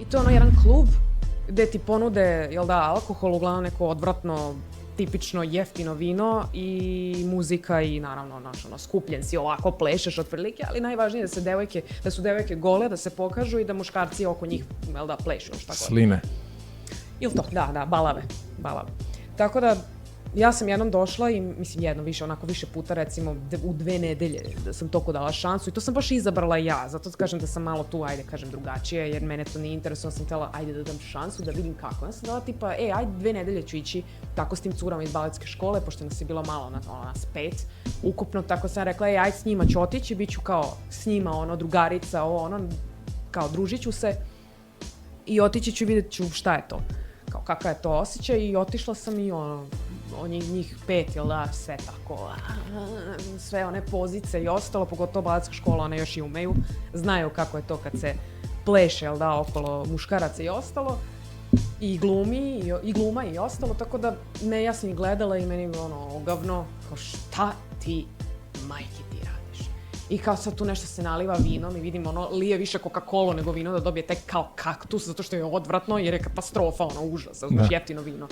I to je ono jedan klub gde ti ponude, jel da, alkohol, uglavnom neko odvratno, tipično jeftino vino i muzika i naravno skupljen si ovako, plešeš otprilike, ali najvažnije je da su devojke gole, da se pokažu i da muškarci oko njih, jel da, plešu, šta god. Sline. Ili to, da, balave. Tako da, ja sam jednom došla i, mislim, više puta, recimo, u 2 nedelje da sam toliko dala šansu i to sam baš izabrala ja, zato kažem da sam malo tu, drugačije, jer mene to nije interesovalo, sam htjela, da dam šansu, da vidim kako. Ja sam dala tipa, 2 nedelje ću ići tako s tim curama iz baletske škole, pošto nas je bilo malo, nas 5 ukupno, tako sam rekla, ajde s njima ću otići, bit ću kao s njima, drugarica, kao družit ću se i otići ću, vidjet ću šta je to, kao kakav je to osjećaj i otišla sam i njih 5, jel da, sve tako, sve one pozice i ostalo, pogotovo baletska škola, one još i umeju, znaju kako je to kad se pleše, jel da, okolo muškaraca i ostalo, i gluma i ostalo, tako da ja sam ih gledala i meni ogavno, kao šta ti, majke ti radiš? I kao sad tu nešto se naliva vinom i vidim lije više Coca-Cola nego vino da dobije taj kao kaktus, zato što je odvratno jer je katastrofa, užas, jeftino vino.